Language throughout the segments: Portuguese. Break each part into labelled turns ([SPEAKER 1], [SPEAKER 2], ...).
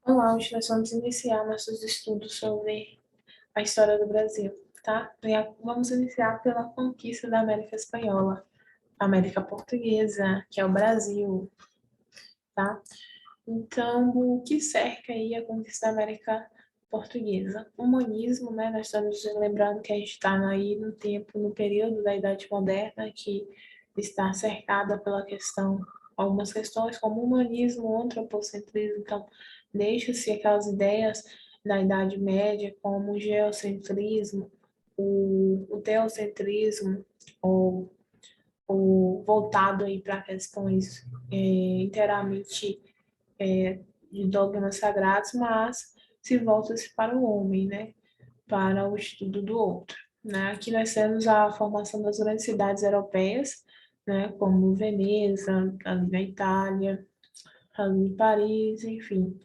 [SPEAKER 1] Olá, hoje nós vamos iniciar nossos estudos sobre a história do Brasil, tá? Vamos iniciar pela conquista da América Espanhola, a América Portuguesa, que é o Brasil, tá? Então, o que cerca aí a conquista da América Portuguesa? O humanismo, né? Nós estamos lembrando que a gente está aí no tempo, no período da Idade Moderna, que está cercada pela questão, algumas questões como humanismo, antropocentrismo, então deixa-se aquelas ideias da Idade Média como o geocentrismo, o teocentrismo, ou o voltado aí para questões inteiramente de dogmas sagrados, mas se volta-se para o homem, né? Para o estudo do outro. Né? Aqui nós temos a formação das grandes cidades europeias, né? Como Veneza, ali na Itália, ali em Paris, enfim.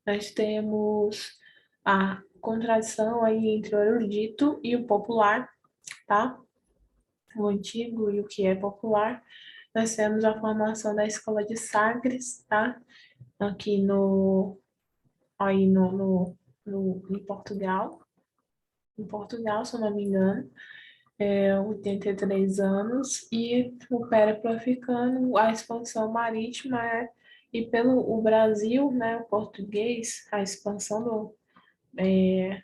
[SPEAKER 1] Nós temos a contradição aí entre o erudito e o popular, tá? O antigo e o que é popular. Nós temos a formação da escola de Sagres, tá? Aqui aí em Portugal. Em Portugal, se eu não me engano, 83 anos, e o périplo africano, a expansão marítima e pelo o Brasil, né, o português, a expansão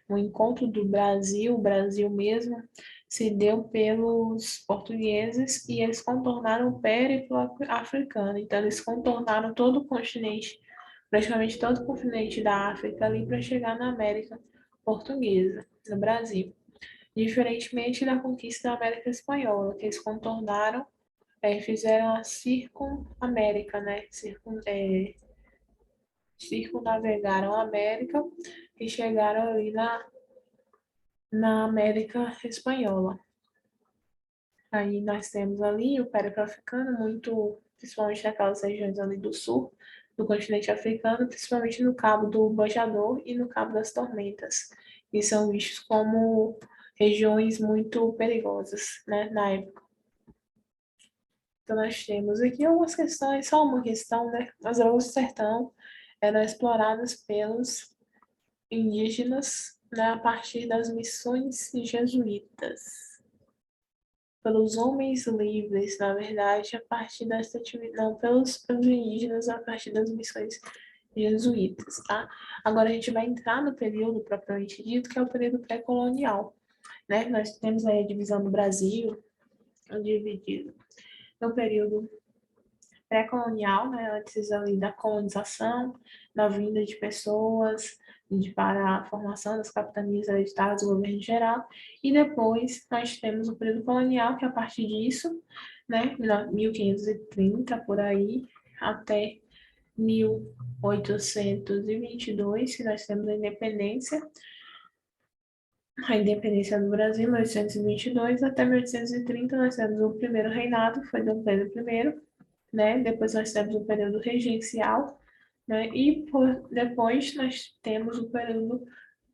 [SPEAKER 1] o encontro do Brasil, o Brasil mesmo, se deu pelos portugueses e eles contornaram o périplo africano. Então, eles contornaram todo o continente, praticamente todo o continente da África ali para chegar na América portuguesa, no Brasil. Diferentemente da conquista da América Espanhola, que eles contornaram, fizeram a circunamérica, né? Circunnavegaram a América e chegaram ali na América Espanhola. Aí nós temos ali o périplo africano, muito, principalmente naquelas regiões ali do sul do continente africano, principalmente no Cabo do Bojador e no Cabo das Tormentas, e são vistos como regiões muito perigosas, né, na época. Então nós temos aqui algumas questões, só uma questão, né, as águas do sertão eram exploradas pelos indígenas, né, a partir das missões jesuítas, pelos homens livres, na verdade, a partir dessa atividade, não, pelos indígenas a partir das missões jesuítas, tá? Agora a gente vai entrar no período propriamente dito, que é o período pré-colonial, né? Nós temos aí a divisão do Brasil, dividido no período pré-colonial, né, antes ali da colonização, da vinda de pessoas, para a formação das capitanias hereditárias do governo geral, e depois nós temos o período colonial, que é a partir disso, né, 1530 por aí, até 1822, que nós temos a independência do Brasil, 1822, até 1830 nós temos o primeiro reinado, que foi Dom Pedro I, né? Depois nós temos o período regencial, né? E depois nós temos o período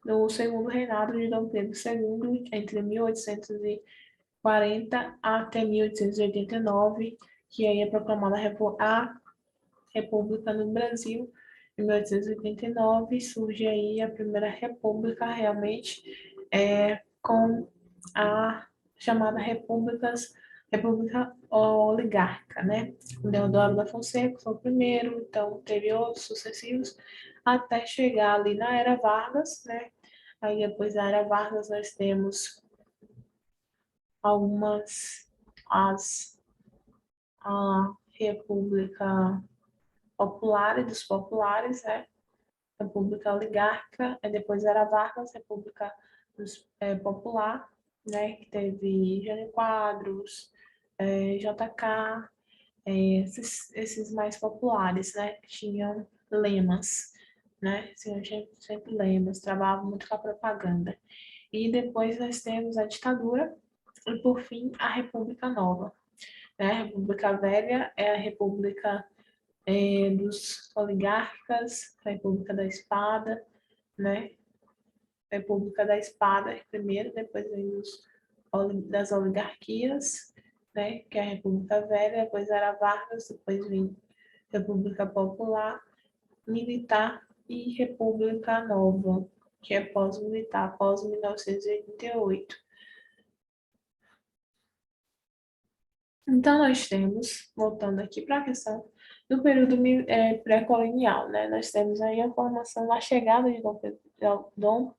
[SPEAKER 1] do segundo reinado de Dom Pedro II, entre 1840 até 1889, que aí é proclamada a República no Brasil. Em 1889 surge aí a primeira república realmente, com a chamada República Oligárquica, né? O Deodoro da Fonseca foi o primeiro, então teve outros sucessivos, até chegar ali na Era Vargas, né? Aí depois da Era Vargas nós temos algumas, a República Popular e dos Populares, né? República Oligárquica, e depois era Vargas, República Popular, né, que teve Jânio Quadros, JK, esses mais populares, né, que tinham lemas, né, tinham sempre lemas, trabalhavam muito com a propaganda. E depois nós temos a ditadura e, por fim, a República Nova. Né? A República Velha é a República dos oligarcas, a República da Espada, né? República da Espada primeiro, depois vem das oligarquias, né? Que é a República Velha, depois era Vargas, depois vem República Popular, Militar e República Nova, que é pós-militar, pós-1988. Então, nós temos, voltando aqui para a questão do período pré-colonial, né? Nós temos aí a formação da chegada de Dom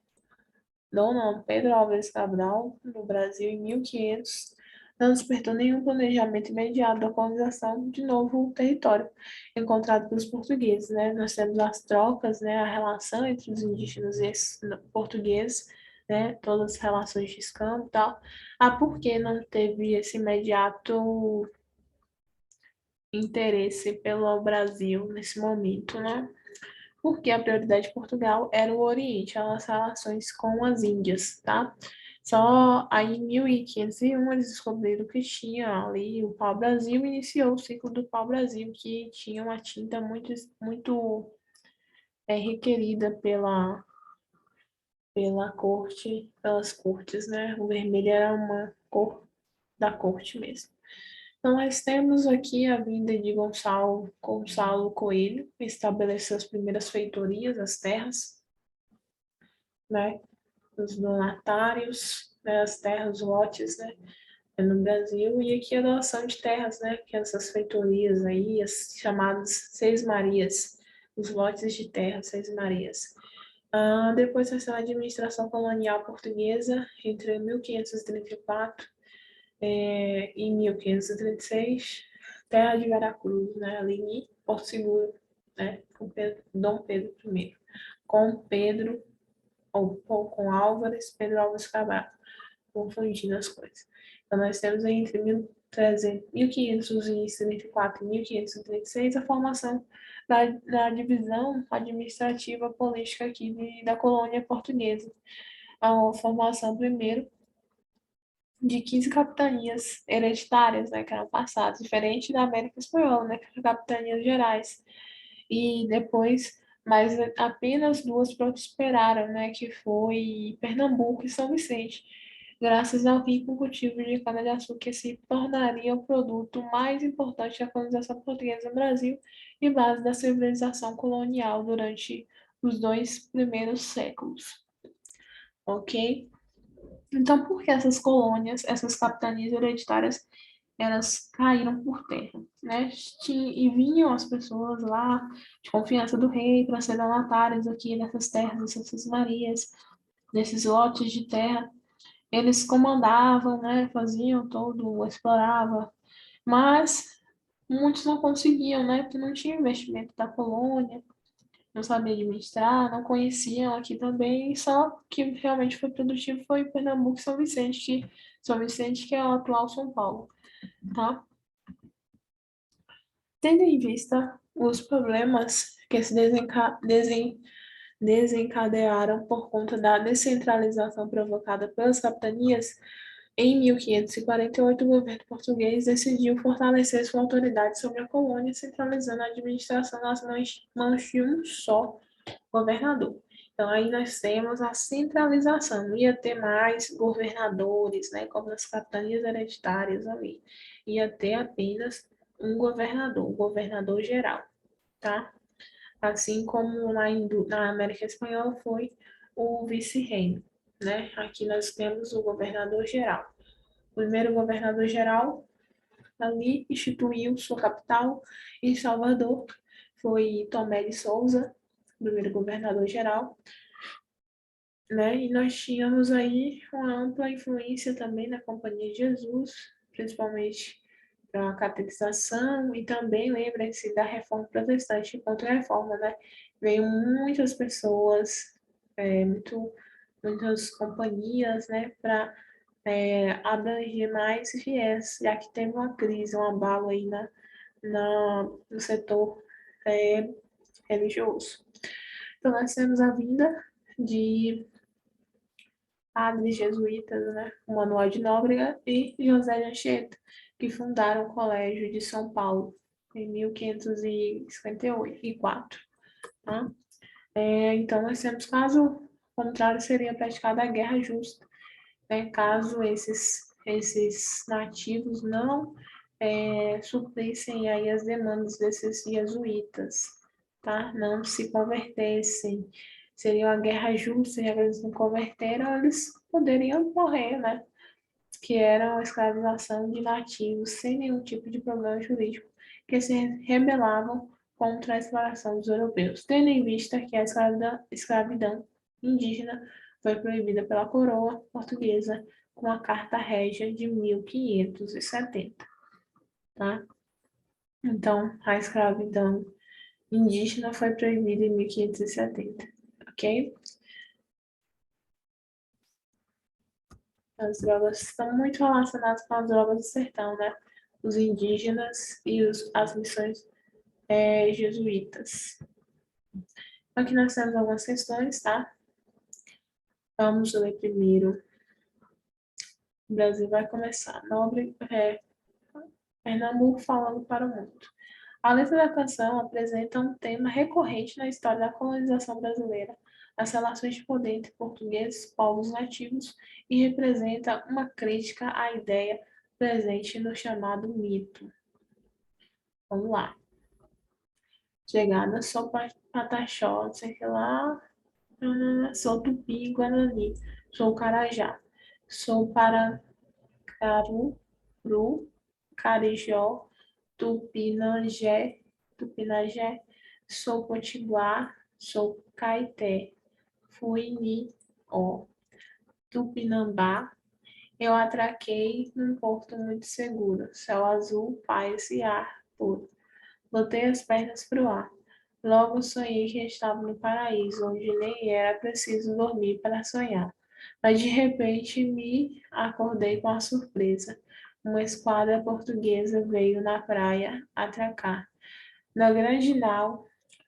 [SPEAKER 1] não, Pedro Álvares Cabral no Brasil em 1500, não despertou nenhum planejamento imediato da colonização de novo território encontrado pelos portugueses, né? Nós temos as trocas, né? A relação entre os indígenas e esses portugueses, né? Todas as relações de escambo e tal. Ah, por que não teve esse imediato interesse pelo Brasil nesse momento, né? Porque a prioridade de Portugal era o Oriente, as relações com as Índias, tá? Só aí em 1501 eles descobriram que tinha ali o pau-brasil e iniciou o ciclo do pau-brasil, que tinha uma tinta muito requerida pela corte, pelas cortes, né? O vermelho era uma cor da corte mesmo. Então, nós temos aqui a vinda de Gonçalo Coelho, que estabeleceu as primeiras feitorias, as terras, né? Os donatários, né? As terras, lotes, né? No Brasil, e aqui a doação de terras, né? Que essas feitorias aí, as chamadas Seis Marias, os lotes de terra, Seis Marias. Depois dessa administração colonial portuguesa, entre 1534 em 1536, terra de Veracruz, né, ali em Porto Seguro, né, com Dom Pedro I, com Pedro, ou com Álvares, Pedro Álvares Cabral, confundindo as coisas. Então, nós temos aí entre 1534 e 1536 a formação da divisão administrativa política aqui da colônia portuguesa. A formação, primeiro, de 15 capitanias hereditárias, né, que eram passadas, diferente da América Espanhola, né, que eram capitanias gerais. E depois, mais apenas duas prosperaram, né, que foi Pernambuco e São Vicente, graças ao rico cultivo de cana-de-açúcar, que se tornaria o produto mais importante da colonização portuguesa no Brasil e base da civilização colonial durante os dois primeiros séculos. Ok? Então, por que essas colônias, essas capitanias hereditárias, elas caíram por terra, né? E vinham as pessoas lá de confiança do rei para ser donatários aqui nessas terras, dessas marias, desses lotes de terra. Eles comandavam, né? Faziam todo, exploravam, mas muitos não conseguiam, né? Porque não tinha investimento da colônia, não sabia administrar, não conheciam aqui também, só que realmente foi produtivo foi Pernambuco e São Vicente, que é o atual São Paulo, tá? Tendo em vista os problemas que se desencadearam por conta da descentralização provocada pelas capitanias, em 1548, o governo português decidiu fortalecer sua autoridade sobre a colônia, centralizando a administração nas mãos de um só governador. Então, aí nós temos a centralização. Não ia ter mais governadores, né, como nas capitanias hereditárias ali. Ia ter apenas um governador, o governador geral, tá? Assim como na América Espanhola foi o vice-reino, né? Aqui nós temos o governador geral. O primeiro governador geral ali instituiu sua capital em Salvador, foi Tomé de Souza, primeiro governador geral, né? E nós tínhamos aí uma ampla influência também na Companhia de Jesus, principalmente para a catequização, e também lembrem-se da Reforma Protestante e Contra-Reforma, né? Veio muitas pessoas, muitas companhias, né, para abranger mais fiéis, já que teve uma crise, um abalo aí no setor é, religioso. Então, nós temos a vinda de padres jesuítas, né, o Manuel de Nóbrega e José de Anchieta, que fundaram o Colégio de São Paulo em 1554, tá? Então, nós temos, caso contrário, seria praticada a guerra justa, né, caso esses nativos não suprissem aí as demandas desses jesuítas, tá? Não se convertessem. Seria uma guerra justa, já que eles não converteram, eles poderiam morrer, né? Que era a escravização de nativos sem nenhum tipo de problema jurídico, que se rebelavam contra a exploração dos europeus, tendo em vista que a escravidão indígena foi proibida pela coroa portuguesa com a Carta Régia de 1570, tá? Então, a escravidão indígena foi proibida em 1570, ok? As drogas estão muito relacionadas com as drogas do sertão, né? Os indígenas e as missões jesuítas. Aqui nós temos algumas questões, tá? Vamos ler primeiro. O Brasil vai começar. Nobre Pernambuco falando para o mundo. A letra da canção apresenta um tema recorrente na história da colonização brasileira, as relações de poder entre portugueses e povos nativos, e representa uma crítica à ideia presente no chamado mito. Vamos lá. Chegada, sou Pataxó, não sei o que lá, sou Tupi, Guarani, sou Carajá, sou Paracaru, Carijó, Tupinagé, sou Potiguar, sou Caeté, Fuini, ó, Tupinambá, eu atraquei num porto muito seguro, céu azul, paz e ar puro. Botei as pernas pro ar. Logo sonhei que estava no paraíso, onde nem era preciso dormir para sonhar. Mas de repente me acordei com a surpresa. Uma esquadra portuguesa veio na praia atracar. Na grande nau,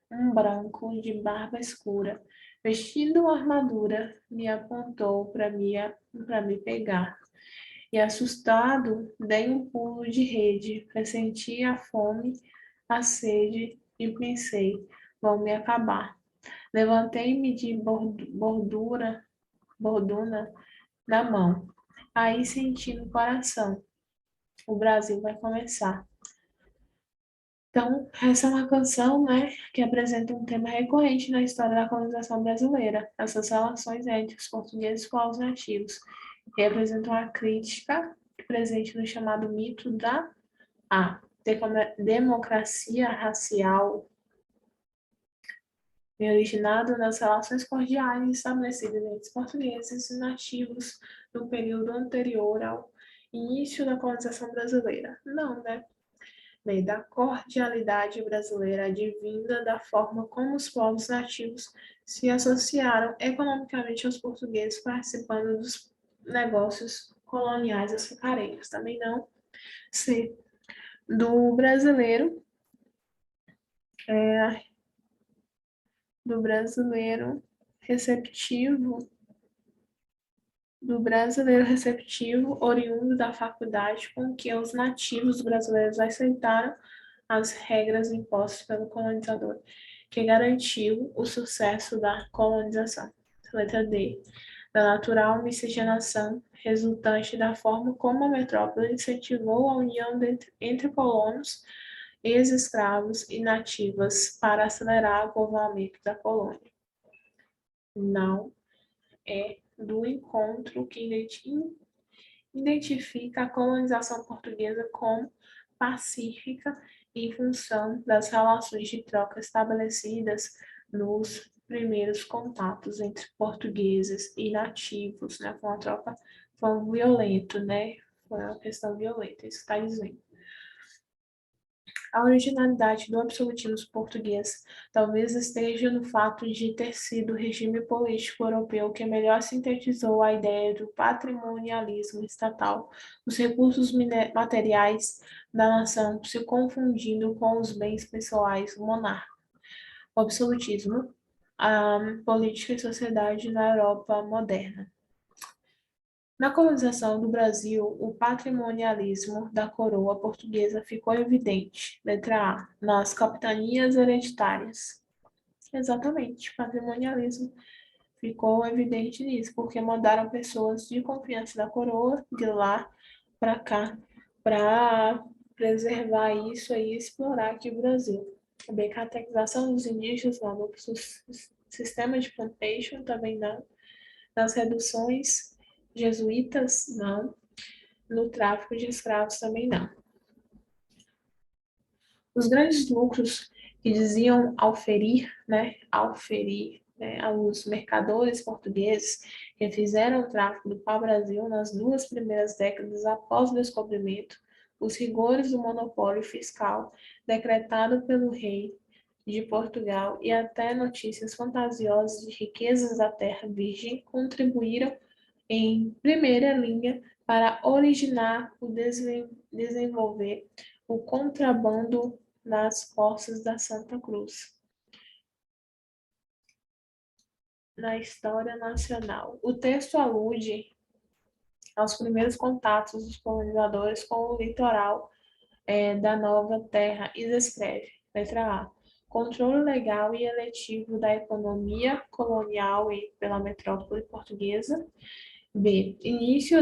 [SPEAKER 1] um branco de barba escura, vestindo uma armadura, me apontou para me pegar. E assustado, dei um pulo de rede, pressenti a fome, a sede e pensei, vão me acabar. Levantei-me de borduna na mão. Aí senti no coração, o Brasil vai começar. Então, essa é uma canção, né, que apresenta um tema recorrente na história da colonização brasileira, essas relações entre os portugueses e os povos nativos. Representa uma crítica presente no chamado mito da democracia racial, originado nas relações cordiais estabelecidas entre os portugueses e nativos no período anterior ao início da colonização brasileira. Não, né? Lei da cordialidade brasileira advinda da forma como os povos nativos se associaram economicamente aos portugueses participando dos negócios coloniais açucareiros. Também não. C. Do brasileiro, é, do brasileiro receptivo, oriundo da faculdade com que os nativos brasileiros aceitaram as regras impostas pelo colonizador, que garantiu o sucesso da colonização. Letra D. Da natural miscigenação resultante da forma como a metrópole incentivou a união entre colonos, ex-escravos e nativas para acelerar o povoamento da colônia. Não é do encontro que identifica a colonização portuguesa como pacífica em função das relações de troca estabelecidas nos primeiros contatos entre portugueses e nativos, né? Foi uma troca, foi um violento, né? Foi uma questão violenta, isso está dizendo. A originalidade do absolutismo português talvez esteja no fato de ter sido o regime político europeu que melhor sintetizou a ideia do patrimonialismo estatal, os recursos materiais da nação se confundindo com os bens pessoais do monarca. O absolutismo, a política e sociedade na Europa moderna. Na colonização do Brasil, o patrimonialismo da coroa portuguesa ficou evidente. Letra A. Nas capitanias hereditárias. Exatamente, patrimonialismo ficou evidente nisso, porque mandaram pessoas de confiança da coroa de lá para cá para preservar isso e explorar aqui o Brasil. B, catequização dos indígenas, não. No sistema de plantation, também não. Nas reduções jesuítas, não. No tráfico de escravos, também não. Os grandes lucros que diziam auferir, aos mercadores portugueses que fizeram o tráfico do pau-brasil nas 2 primeiras décadas após o descobrimento, os rigores do monopólio fiscal decretado pelo rei de Portugal e até notícias fantasiosas de riquezas da terra virgem contribuíram em primeira linha para originar o desenvolver o contrabando nas costas da Santa Cruz. Na história nacional, o texto alude aos primeiros contatos dos colonizadores com o litoral da nova terra e descreve, letra A, controle legal e eletivo da economia colonial pela metrópole portuguesa. B, início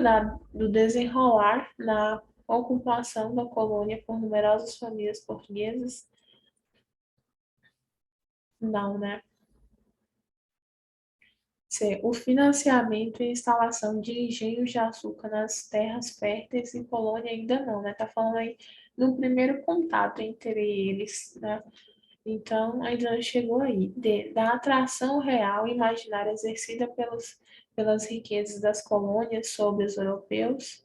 [SPEAKER 1] do desenrolar na ocupação da colônia por numerosas famílias portuguesas. Não, né? C, o financiamento e instalação de engenhos de açúcar nas terras férteis em Polônia ainda não, né? Tá falando aí no primeiro contato entre eles, né? Então, ainda não chegou aí. D, da atração real e imaginária exercida pelas riquezas das colônias sobre os europeus.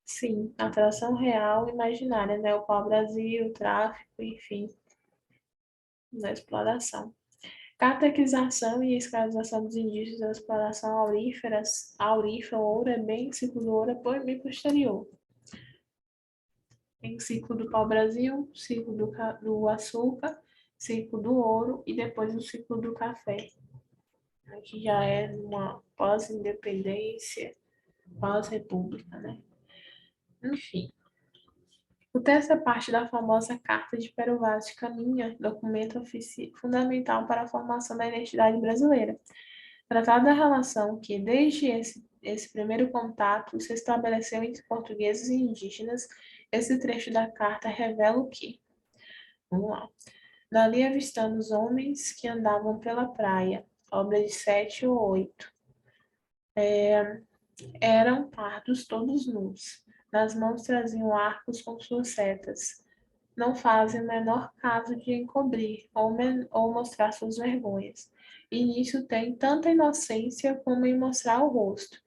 [SPEAKER 1] Sim, atração real e imaginária, né? O pau-brasil, o tráfico, enfim, da exploração. Catequização e escravização dos indígenas da exploração aurífera, ouro é bem, ciclo do ouro é bem posterior. Tem ciclo do pau-brasil, ciclo do açúcar, ciclo do ouro e depois o ciclo do café. Aqui já é uma pós-independência, pós-república, né? Enfim. O texto é parte da famosa Carta de Pero Vaz de Caminha, documento fundamental para a formação da identidade brasileira. Tratado da relação que, desde esse primeiro contato, se estabeleceu entre portugueses e indígenas, esse trecho da carta revela o que? Vamos lá. Dali avistamos homens que andavam pela praia, obra de 7 ou 8. Eram pardos todos nus. Nas mãos traziam arcos com suas setas. Não fazem o menor caso de encobrir ou mostrar suas vergonhas. E nisso tem tanta inocência como em mostrar o rosto.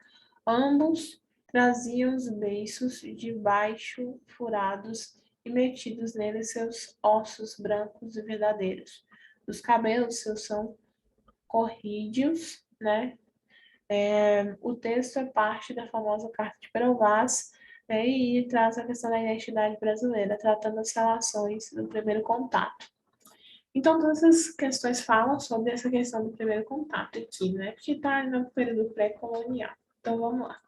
[SPEAKER 1] Ambos traziam os beiços de baixo furados e metidos neles seus ossos brancos e verdadeiros. Os cabelos seus são corrídeos, né? O texto é parte da famosa Carta de Pero Vaz, né, e traz a questão da identidade brasileira, tratando as relações do primeiro contato. Então, todas essas questões falam sobre essa questão do primeiro contato aqui, né? Porque está no período pré-colonial. Então, vamos lá.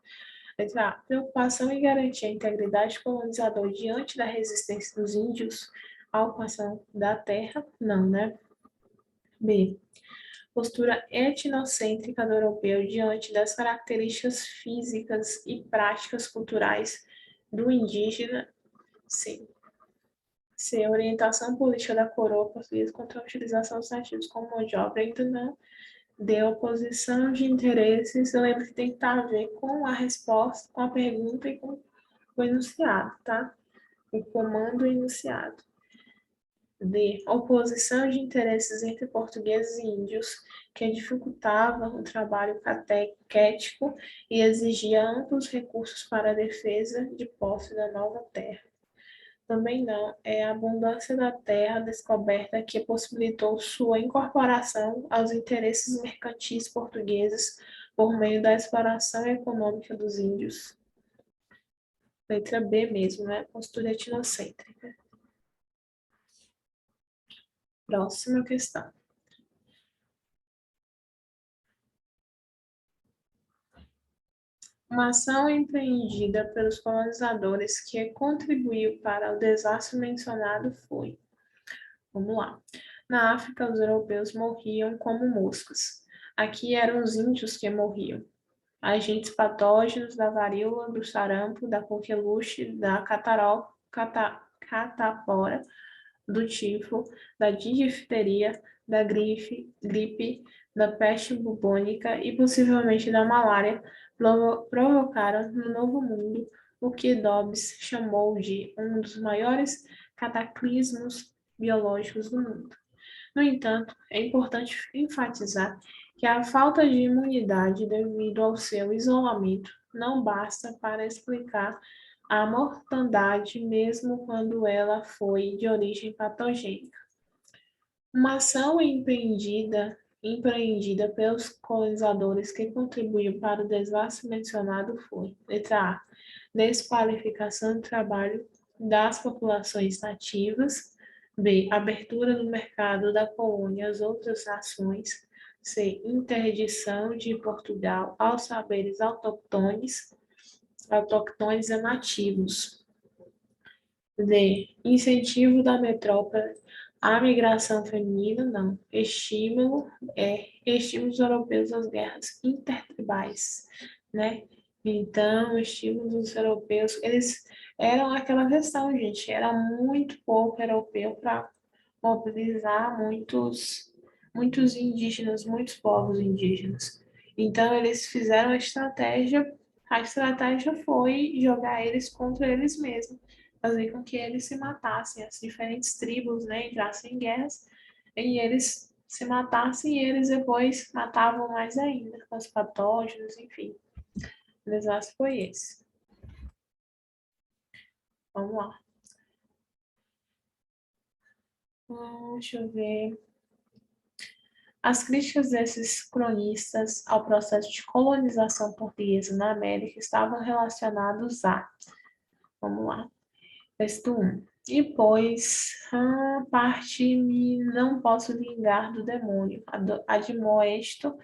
[SPEAKER 1] Letra A. Preocupação em garantir a integridade colonizadora diante da resistência dos índios à ocupação da terra? Não, né? B. Postura etnocêntrica do europeu diante das características físicas e práticas culturais do indígena? Sim. C. Orientação política da coroa portuguesa contra a utilização dos nativos como mão de obra? Ainda não. D. Oposição de interesses. Eu lembro que tem que estar a ver com a resposta, com a pergunta e com o enunciado, tá? O comando e enunciado. D. Oposição de interesses entre portugueses e índios, que dificultava o trabalho catequético e exigia amplos recursos para a defesa de posse da nova terra. Também não, é a abundância da terra descoberta que possibilitou sua incorporação aos interesses mercantis portugueses por meio da exploração econômica dos índios. Letra B mesmo, né? Postura etnocêntrica. Próxima questão. Uma ação empreendida pelos colonizadores que contribuiu para o desastre mencionado foi. Vamos lá. Na África, os europeus morriam como moscas. Aqui eram os índios que morriam. Agentes patógenos da varíola, do sarampo, da coqueluche, da catapora do tifo, da difteria, da gripe, da peste bubônica e possivelmente da malária, provocaram no Novo Mundo o que Dobbs chamou de um dos maiores cataclismos biológicos do mundo. No entanto, é importante enfatizar que a falta de imunidade devido ao seu isolamento não basta para explicar a mortandade, mesmo quando ela foi de origem patogênica. Uma ação empreendida pelos colonizadores que contribuiu para o desastre mencionado foi: letra A, desqualificação do trabalho das populações nativas; B, abertura do mercado da colônia às outras nações; C, interdição de Portugal aos saberes autóctones e nativos; D, incentivo da metrópole à migração feminina; não, estímulos europeus às guerras intertribais, né? Então, estímulos dos europeus, eles eram aquela questão, gente, era muito pouco europeu para mobilizar muitos indígenas, muitos povos indígenas. Então, eles fizeram a estratégia foi jogar eles contra eles mesmos, fazer com que eles se matassem, as diferentes tribos, né, entrassem em guerras, e eles se matassem e eles depois matavam mais ainda, com os patógenos, enfim. O desastre foi esse. Vamos lá. Deixa eu ver. As críticas desses cronistas ao processo de colonização portuguesa na América estavam relacionados a, vamos lá, texto 1. E pois, parte-me não posso vingar do demônio, admoesto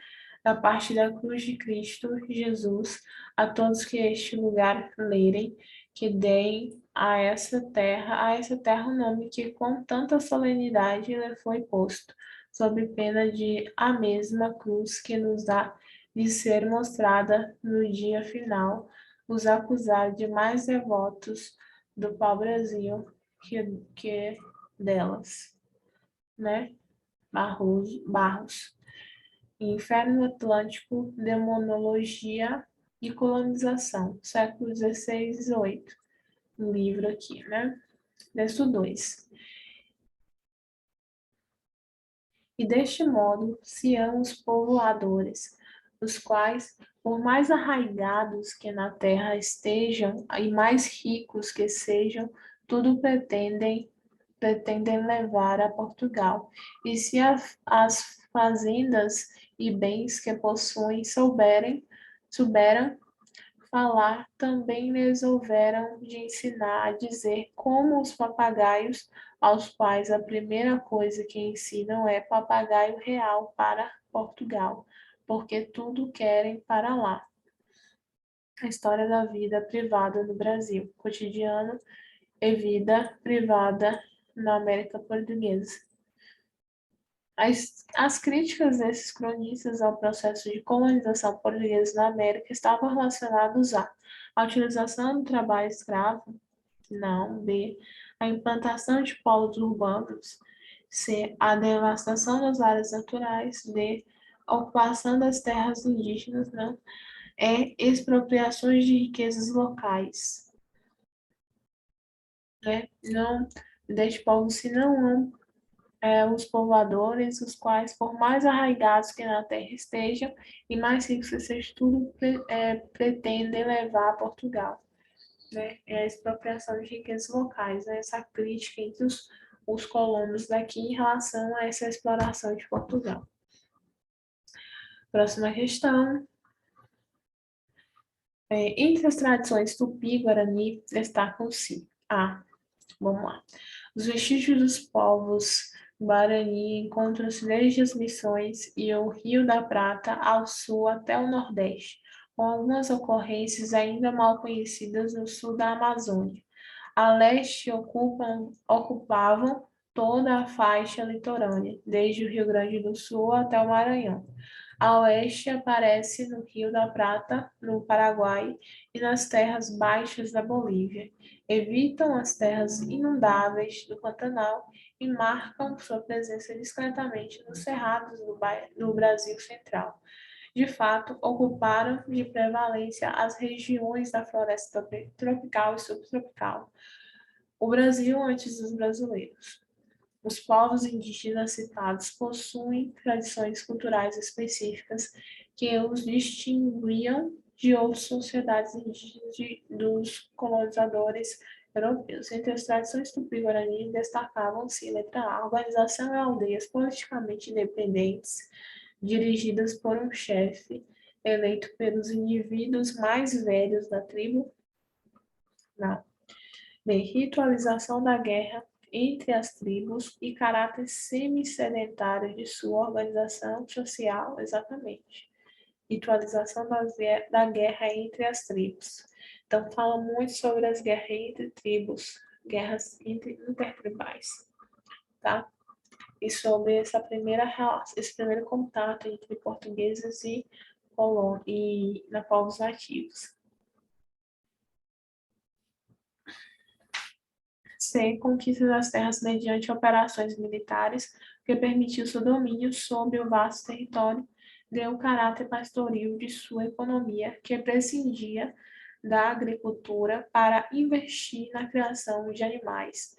[SPEAKER 1] da parte da cruz de Cristo Jesus a todos que este lugar lerem, que deem a essa terra o nome que com tanta solenidade lhe foi posto, sob pena de a mesma cruz que nos dá de ser mostrada no dia final, os acusar de mais devotos do pau-brasil que delas, né? Barros. Inferno Atlântico, Demonologia e Colonização, século XVI e XVIII. Um livro aqui, né? Texto 2. E deste modo se hão os povoadores, os quais, por mais arraigados que na terra estejam e mais ricos que sejam, tudo pretendem levar a Portugal. E se as fazendas e bens que possuem souberam falar, também lhes houveram de ensinar a dizer como os papagaios, aos quais a primeira coisa que ensinam é papagaio real para Portugal, porque tudo querem para lá. A história da vida privada no Brasil, cotidiano e vida privada na América Portuguesa. As críticas desses cronistas ao processo de colonização portuguesa na América estavam relacionadas a utilização do trabalho escravo, não, B, a implantação de polos urbanos, C, a devastação das áreas naturais, D, a ocupação das terras indígenas, não, expropriações de riquezas locais, né? Não, deste povo se não os povoadores, os quais, por mais arraigados que na terra estejam, e mais ricos que seja tudo, pretendem levar a Portugal. Né? É a expropriação de riquezas locais, né? Essa crítica entre os colonos daqui em relação a essa exploração de Portugal. Próxima questão. Entre as tradições tupi-guarani, destacam-se A. Vamos lá. Os vestígios dos povos Guarani encontram-se desde as Missões e o Rio da Prata ao sul até o Nordeste, com algumas ocorrências ainda mal conhecidas no sul da Amazônia. A leste ocupavam toda a faixa litorânea, desde o Rio Grande do Sul até o Maranhão. A oeste aparece no Rio da Prata, no Paraguai e nas terras baixas da Bolívia. Evitam as terras inundáveis do Pantanal e marcam sua presença discretamente nos cerrados do Brasil Central. De fato, ocuparam de prevalência as regiões da floresta tropical e subtropical. O Brasil antes dos brasileiros. Os povos indígenas citados possuem tradições culturais específicas que os distinguiam de outras sociedades indígenas dos colonizadores europeus. Entre as tradições tupi-guarani destacavam-se, letra A, organização em aldeias politicamente independentes, dirigidas por um chefe eleito pelos indivíduos mais velhos da tribo. Não. B. Ritualização da guerra entre as tribos e caráter semi-sedentário de sua organização social, exatamente. Ritualização da guerra entre as tribos. Então, fala muito sobre as guerras entre tribos, guerras intertribais, tá? E sobre esse primeiro contato entre portugueses e povos nativos. C. Conquista das terras mediante operações militares, que permitiu seu domínio sobre o vasto território, deu o caráter pastoril de sua economia, que prescindia da agricultura para investir na criação de animais.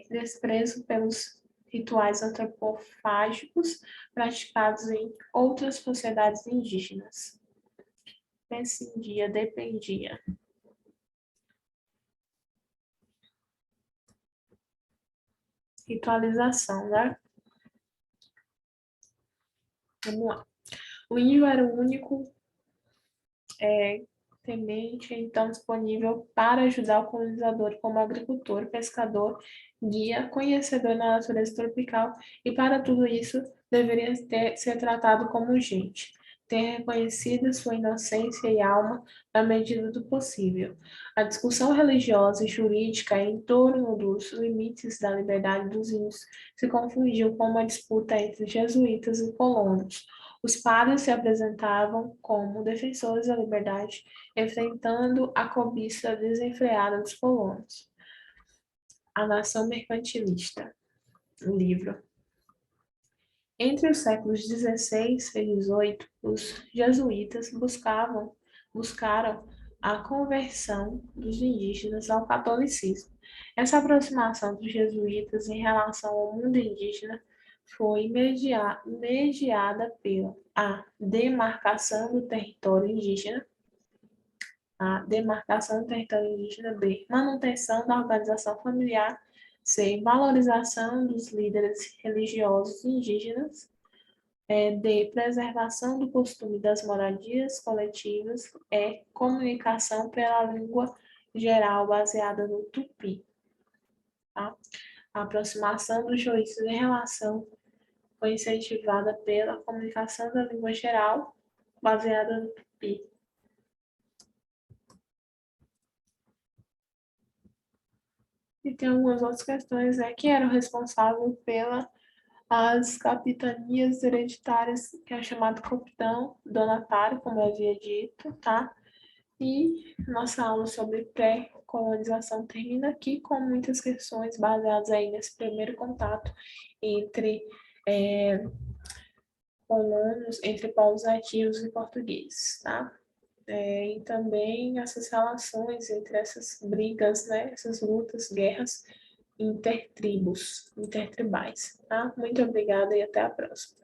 [SPEAKER 1] Desprezo pelos rituais antropofágicos praticados em outras sociedades indígenas. Prescindia, dependia. Ritualização, né? Vamos lá. O índio era o único temente, então, disponível para ajudar o colonizador como agricultor, pescador, guia, conhecedor da natureza tropical, e para tudo isso deveria ser tratado como gente, ter reconhecido sua inocência e alma na medida do possível. A discussão religiosa e jurídica em torno dos limites da liberdade dos índios se confundiu com uma disputa entre jesuítas e colonos. Os padres se apresentavam como defensores da liberdade, enfrentando a cobiça desenfreada dos colonos. A Nação Mercantilista, o livro. Entre os séculos XVI e XVIII, os jesuítas buscaram a conversão dos indígenas ao catolicismo. Essa aproximação dos jesuítas em relação ao mundo indígena foi mediada pela a demarcação do território indígena, B. Manutenção da organização familiar, C. Valorização dos líderes religiosos indígenas, D. Preservação do costume das moradias coletivas, Comunicação pela língua geral baseada no tupi. Tá? A aproximação dos juízes em relação foi incentivada pela comunicação da língua geral baseada no tupi. E tem algumas outras questões, que eram responsáveis pelas capitanias hereditárias, que é chamado capitão donatário, como eu havia dito, tá? E nossa aula sobre pré-colonização termina aqui com muitas questões baseadas aí nesse primeiro contato entre colonos, entre povos nativos e portugueses, tá? E também essas relações entre essas brigas, né, essas lutas, guerras intertribais, tá? Muito obrigada e até a próxima.